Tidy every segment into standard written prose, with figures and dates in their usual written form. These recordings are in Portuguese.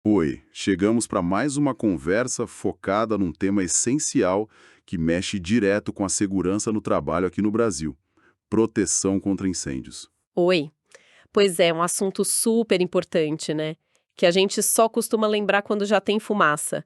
Oi, chegamos para mais uma conversa focada num tema essencial que mexe direto com a segurança no trabalho aqui no Brasil: proteção contra incêndios. Oi. Pois é, um assunto super importante, né? Que a gente só costuma lembrar quando já tem fumaça.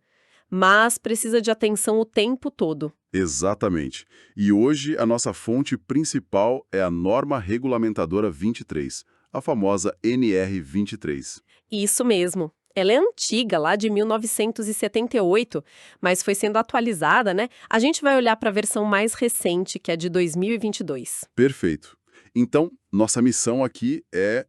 Mas precisa de atenção o tempo todo. Exatamente. E hoje a nossa fonte principal é a Norma Regulamentadora 23, a famosa NR 23. Isso mesmo. Ela é antiga, lá de 1978, mas foi sendo atualizada, né? A gente vai olhar para a versão mais recente, que é de 2022. Perfeito. Então, nossa missão aqui é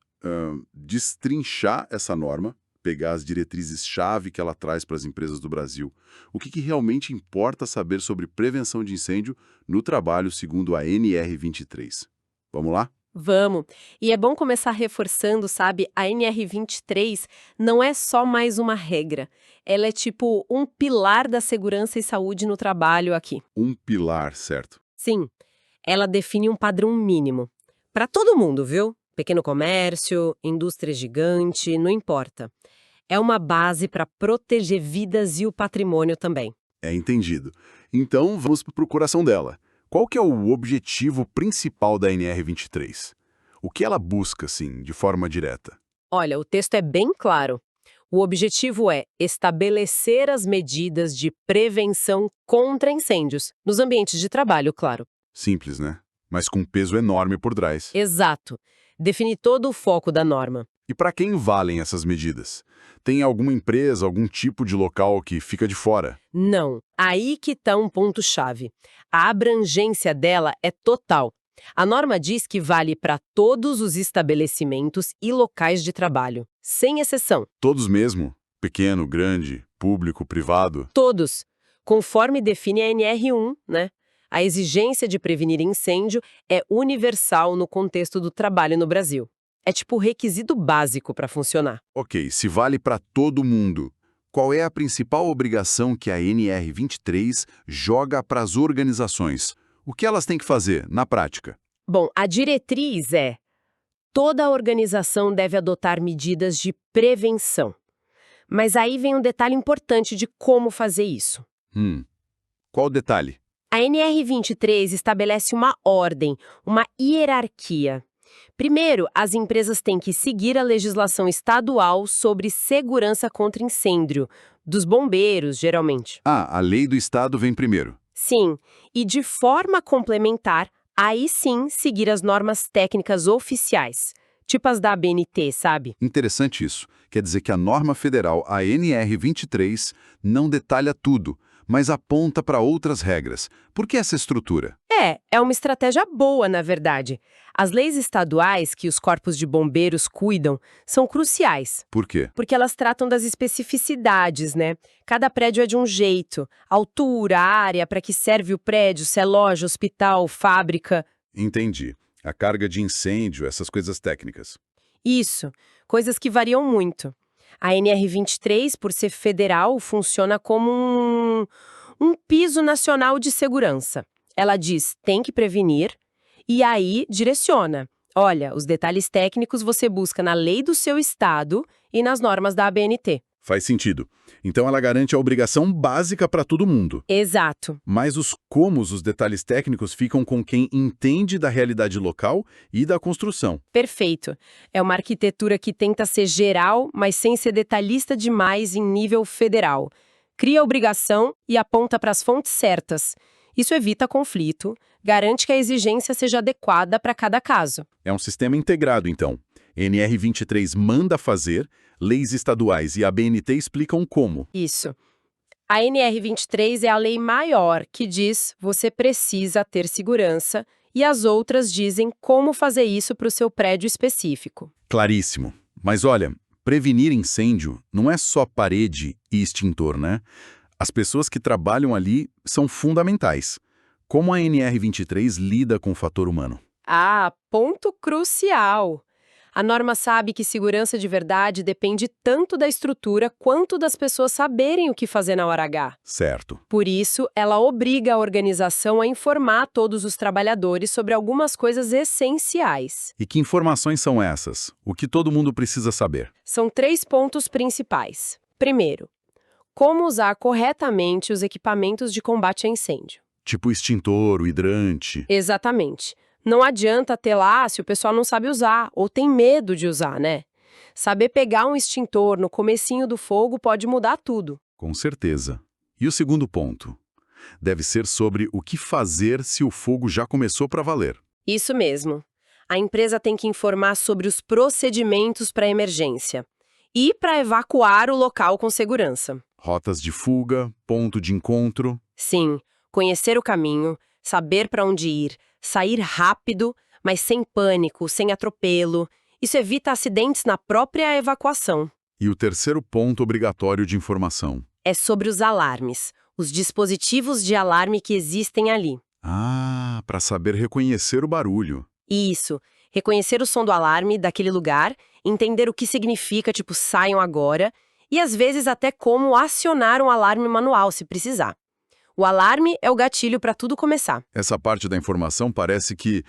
destrinchar essa norma, pegar as diretrizes-chave que ela traz para as empresas do Brasil. O que realmente importa saber sobre prevenção de incêndio no trabalho segundo a NR 23. Vamos lá? Vamos! E é bom começar reforçando, sabe? A NR23 não é só mais uma regra. Ela é tipo um pilar da segurança e saúde no trabalho aqui. Um pilar, certo? Sim, ela define um padrão mínimo. Para todo mundo, viu? Pequeno comércio, indústria gigante, não importa. É uma base para proteger vidas e o patrimônio também. É entendido. Então, vamos para o coração dela. Qual que é o objetivo principal da NR 23? O que ela busca, assim, de forma direta? Olha, o texto é bem claro. O objetivo é estabelecer as medidas de prevenção contra incêndios, nos ambientes de trabalho, claro. Simples, né? Mas com um peso enorme por trás. Exato. Definir todo o foco da norma. E para quem valem essas medidas? Tem alguma empresa, algum tipo de local que fica de fora? Não, aí que está um ponto-chave. A abrangência dela é total. A norma diz que vale para todos os estabelecimentos e locais de trabalho, sem exceção. Todos mesmo? Pequeno, grande, público, privado? Todos. Conforme define a NR1, né? A exigência de prevenir incêndio é universal no contexto do trabalho no Brasil. É tipo requisito básico para funcionar. Ok, se vale para todo mundo, qual é a principal obrigação que a NR 23 joga para as organizações? O que elas têm que fazer, na prática? Bom, a diretriz é: toda organização deve adotar medidas de prevenção. Mas aí vem um detalhe importante de como fazer isso. Qual o detalhe? A NR23 estabelece uma ordem, uma hierarquia. Primeiro, as empresas têm que seguir a legislação estadual sobre segurança contra incêndio, dos bombeiros, geralmente. Ah, a lei do Estado vem primeiro. Sim, e de forma complementar, aí sim seguir as normas técnicas oficiais, tipo as da ABNT, sabe? Interessante isso. Quer dizer que a norma federal, a NR 23, não detalha tudo, mas aponta para outras regras. Por que essa estrutura? É uma estratégia boa, na verdade. As leis estaduais que os corpos de bombeiros cuidam são cruciais, Por quê? porque elas tratam das especificidades, né? Cada prédio é de um jeito, altura, área, para que serve o prédio, se é loja, hospital, fábrica. Entendi. A carga de incêndio, essas coisas técnicas. Isso, coisas que variam muito. A NR23, por ser federal, funciona como um piso nacional de segurança. Ela diz, tem que prevenir, e aí direciona. Olha, os detalhes técnicos você busca na lei do seu estado e nas normas da ABNT. Faz sentido. Então ela garante a obrigação básica para todo mundo. Exato. Mas os detalhes técnicos ficam com quem entende da realidade local e da construção. Perfeito. É uma arquitetura que tenta ser geral, mas sem ser detalhista demais em nível federal. Cria a obrigação e aponta para as fontes certas. Isso evita conflito, garante que a exigência seja adequada para cada caso. É um sistema integrado, então. NR 23 manda fazer, leis estaduais e a ABNT explicam como. Isso. A NR23 é a lei maior que diz você precisa ter segurança e as outras dizem como fazer isso para o seu prédio específico. Claríssimo. Mas olha, prevenir incêndio não é só parede e extintor, né? As pessoas que trabalham ali são fundamentais. Como a NR 23 lida com o fator humano? Ah, ponto crucial! A norma sabe que segurança de verdade depende tanto da estrutura quanto das pessoas saberem o que fazer na hora H. Certo. Por isso, ela obriga a organização a informar todos os trabalhadores sobre algumas coisas essenciais. E que informações são essas? O que todo mundo precisa saber? São 3 pontos principais. Primeiro, como usar corretamente os equipamentos de combate a incêndio. Tipo extintor, o hidrante. Exatamente. Não adianta ter lá se o pessoal não sabe usar ou tem medo de usar, né? Saber pegar um extintor no comecinho do fogo pode mudar tudo. Com certeza. E o segundo ponto? Deve ser sobre o que fazer se o fogo já começou para valer. Isso mesmo. A empresa tem que informar sobre os procedimentos para emergência e para evacuar o local com segurança. Rotas de fuga, ponto de encontro. Sim, conhecer o caminho, saber para onde ir, sair rápido, mas sem pânico, sem atropelo. Isso evita acidentes na própria evacuação. E o terceiro ponto obrigatório de informação. É sobre os alarmes, os dispositivos de alarme que existem ali. Ah, para saber reconhecer o barulho. Isso, reconhecer o som do alarme daquele lugar, entender o que significa, tipo, saiam agora, e às vezes até como acionar um alarme manual, se precisar. O alarme é o gatilho para tudo começar. Essa parte da informação parece que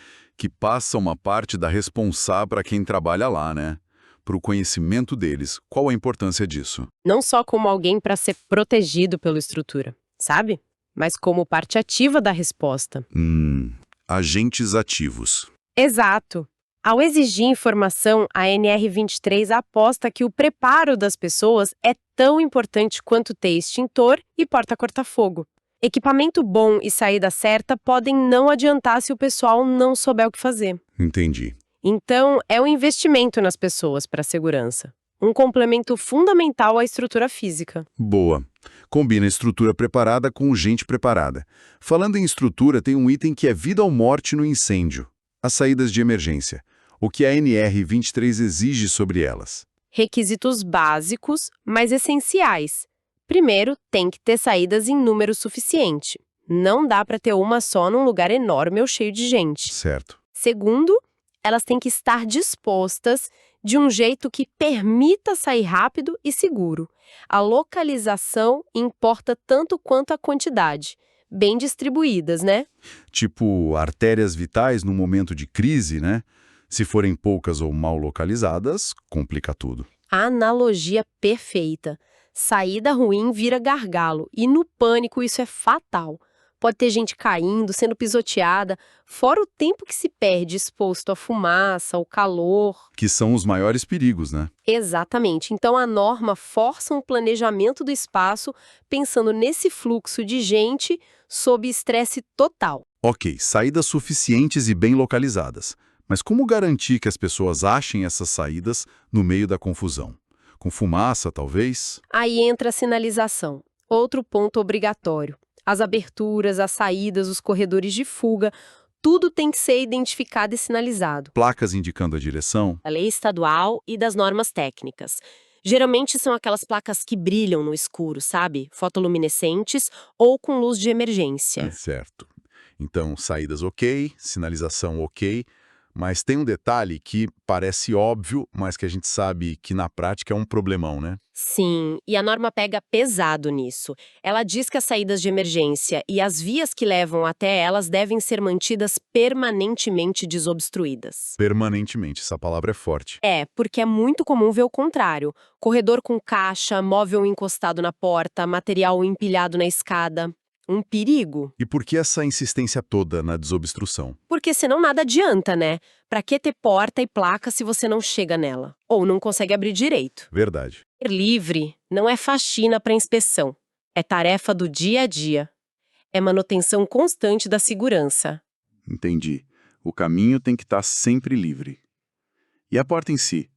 passa uma parte da responsa para quem trabalha lá, né? Para o conhecimento deles. Qual a importância disso? Não só como alguém para ser protegido pela estrutura, sabe? Mas como parte ativa da resposta. Agentes ativos. Exato. Ao exigir informação, a NR23 aposta que o preparo das pessoas é tão importante quanto ter extintor e porta-corta-fogo. Equipamento bom e saída certa podem não adiantar se o pessoal não souber o que fazer. Entendi. Então, é um investimento nas pessoas para a segurança. Um complemento fundamental à estrutura física. Boa. Combina estrutura preparada com gente preparada. Falando em estrutura, tem um item que é vida ou morte no incêndio. As saídas de emergência. O que a NR23 exige sobre elas? Requisitos básicos, mas essenciais. Primeiro, tem que ter saídas em número suficiente. Não dá para ter uma só num lugar enorme ou cheio de gente. Certo. Segundo, elas têm que estar dispostas de um jeito que permita sair rápido e seguro. A localização importa tanto quanto a quantidade. Bem distribuídas, né? Tipo artérias vitais no momento de crise, né? Se forem poucas ou mal localizadas, complica tudo. A analogia perfeita. Saída ruim vira gargalo, e no pânico isso é fatal. Pode ter gente caindo, sendo pisoteada, fora o tempo que se perde exposto à fumaça, ao calor. Que são os maiores perigos, né? Exatamente. Então a norma força um planejamento do espaço pensando nesse fluxo de gente sob estresse total. Ok, saídas suficientes e bem localizadas. Mas como garantir que as pessoas achem essas saídas no meio da confusão? Com fumaça, talvez? Aí entra a sinalização, outro ponto obrigatório. As aberturas, as saídas, os corredores de fuga, tudo tem que ser identificado e sinalizado. Placas indicando a direção? Da lei estadual e das normas técnicas. Geralmente são aquelas placas que brilham no escuro, sabe? Fotoluminescentes ou com luz de emergência. Certo. Então, saídas ok, sinalização ok, mas tem um detalhe que parece óbvio, mas que a gente sabe que na prática é um problemão, né? Sim, e a norma pega pesado nisso. Ela diz que as saídas de emergência e as vias que levam até elas devem ser mantidas permanentemente desobstruídas. Permanentemente, essa palavra é forte. É, porque é muito comum ver o contrário. Corredor com caixa, móvel encostado na porta, material empilhado na escada. Um perigo. E por que essa insistência toda na desobstrução? Porque senão nada adianta, né? Pra que ter porta e placa se você não chega nela? Ou não consegue abrir direito? Verdade. Ser livre não é faxina para inspeção. É tarefa do dia a dia. É manutenção constante da segurança. Entendi. O caminho tem que estar sempre livre. E a porta em si?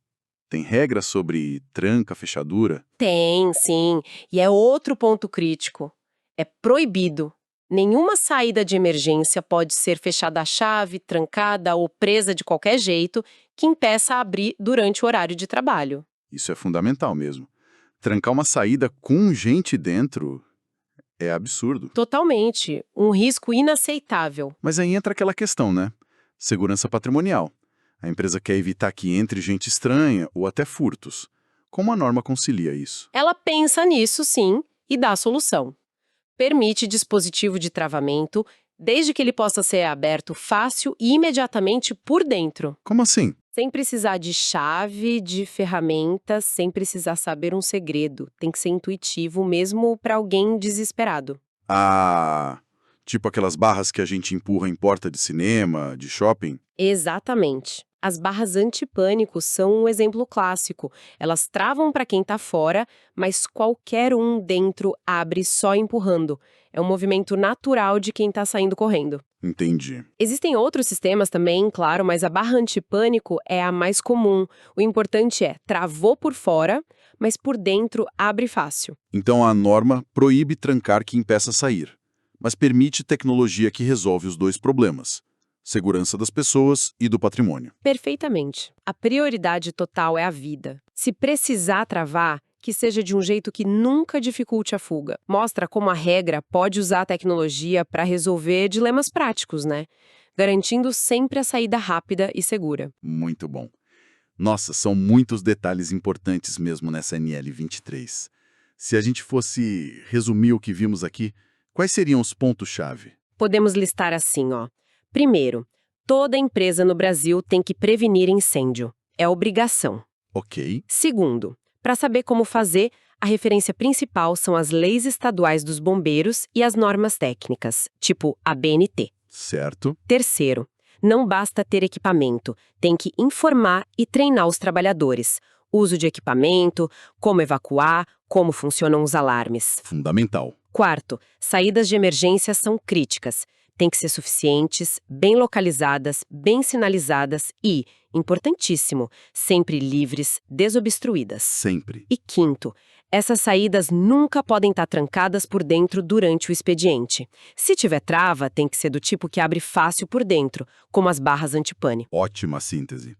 Tem regras sobre tranca, fechadura? Tem, sim. E é outro ponto crítico. É proibido. Nenhuma saída de emergência pode ser fechada à chave, trancada ou presa de qualquer jeito que impeça a abrir durante o horário de trabalho. Isso é fundamental mesmo. Trancar uma saída com gente dentro é absurdo. Totalmente. Um risco inaceitável. Mas aí entra aquela questão, né? Segurança patrimonial. A empresa quer evitar que entre gente estranha ou até furtos. Como a norma concilia isso? Ela pensa nisso, sim, e dá a solução. Permite dispositivo de travamento, desde que ele possa ser aberto fácil e imediatamente por dentro. Como assim? Sem precisar de chave, de ferramentas, sem precisar saber um segredo. Tem que ser intuitivo mesmo para alguém desesperado. Ah, tipo aquelas barras que a gente empurra em porta de cinema, de shopping? Exatamente. As barras antipânico são um exemplo clássico. Elas travam para quem está fora, mas qualquer um dentro abre só empurrando. É um movimento natural de quem está saindo correndo. Entendi. Existem outros sistemas também, claro, mas a barra antipânico é a mais comum. O importante é, travou por fora, mas por dentro abre fácil. Então a norma proíbe trancar que impeça sair, mas permite tecnologia que resolve os dois problemas: segurança das pessoas e do patrimônio. Perfeitamente. A prioridade total é a vida. Se precisar travar, que seja de um jeito que nunca dificulte a fuga. Mostra como a regra pode usar a tecnologia para resolver dilemas práticos, né? Garantindo sempre a saída rápida e segura. Muito bom. Nossa, são muitos detalhes importantes mesmo nessa NL23. Se a gente fosse resumir o que vimos aqui, quais seriam os pontos-chave? Podemos listar assim, ó. Primeiro, toda empresa no Brasil tem que prevenir incêndio. É obrigação. Ok, Segundo, para saber como fazer, a referência principal são as leis estaduais dos bombeiros e as normas técnicas, tipo a BNT. certo. Terceiro, não basta ter equipamento, tem que informar e treinar os trabalhadores. Uso de equipamento, como evacuar, como funcionam os alarmes. Fundamental. Quarto, saídas de emergência são críticas. Tem que ser suficientes, bem localizadas, bem sinalizadas e, importantíssimo, sempre livres, desobstruídas. Sempre. E quinto, essas saídas nunca podem estar trancadas por dentro durante o expediente. Se tiver trava, tem que ser do tipo que abre fácil por dentro, como as barras antipane. Ótima síntese.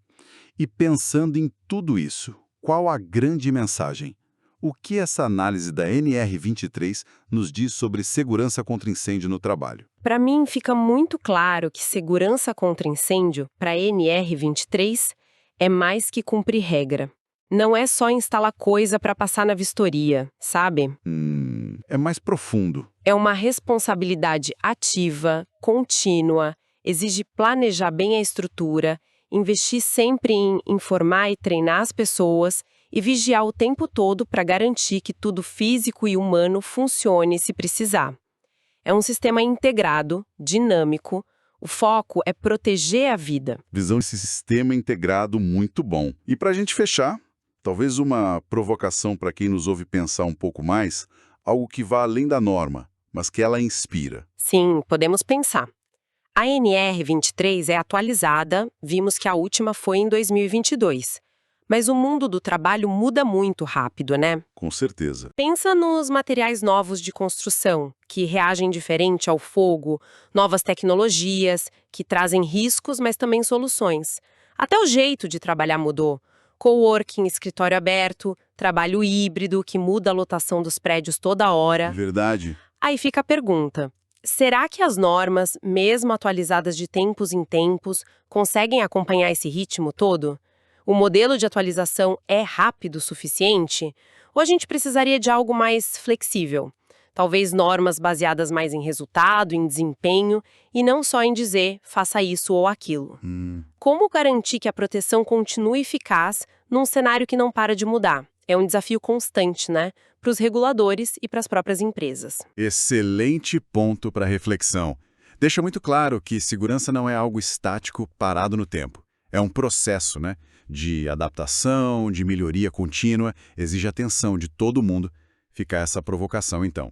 E pensando em tudo isso, qual a grande mensagem? O que essa análise da NR23 nos diz sobre segurança contra incêndio no trabalho? Para mim, fica muito claro que segurança contra incêndio, para a NR23, é mais que cumprir regra. Não é só instalar coisa para passar na vistoria, sabe? É mais profundo. É uma responsabilidade ativa, contínua, exige planejar bem a estrutura, investir sempre em informar e treinar as pessoas e vigiar o tempo todo para garantir que tudo físico e humano funcione se precisar. É um sistema integrado, dinâmico. O foco é proteger a vida. Visão desse sistema integrado muito bom. E para a gente fechar, talvez uma provocação para quem nos ouve pensar um pouco mais, algo que vá além da norma, mas que ela inspira. Sim, podemos pensar. A NR23 é atualizada, vimos que a última foi em 2022. Mas o mundo do trabalho muda muito rápido, né? Com certeza. Pensa nos materiais novos de construção, que reagem diferente ao fogo, novas tecnologias, que trazem riscos, mas também soluções. Até o jeito de trabalhar mudou. Coworking, escritório aberto, trabalho híbrido, que muda a lotação dos prédios toda hora. Verdade. Aí fica a pergunta: será que as normas, mesmo atualizadas de tempos em tempos, conseguem acompanhar esse ritmo todo? O modelo de atualização é rápido o suficiente? Ou a gente precisaria de algo mais flexível? Talvez normas baseadas mais em resultado, em desempenho, e não só em dizer, faça isso ou aquilo. Como garantir que a proteção continue eficaz num cenário que não para de mudar? É um desafio constante, né? Para os reguladores e para as próprias empresas. Excelente ponto para reflexão. Deixa muito claro que segurança não é algo estático, parado no tempo. É um processo, né? De adaptação, de melhoria contínua, exige atenção de todo mundo. Fica essa provocação, então.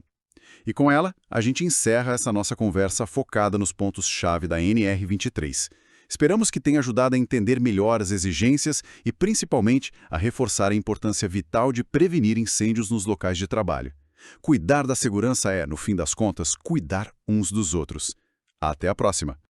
E com ela, a gente encerra essa nossa conversa focada nos pontos-chave da NR23. Esperamos que tenha ajudado a entender melhor as exigências e, principalmente, a reforçar a importância vital de prevenir incêndios nos locais de trabalho. Cuidar da segurança é, no fim das contas, cuidar uns dos outros. Até a próxima!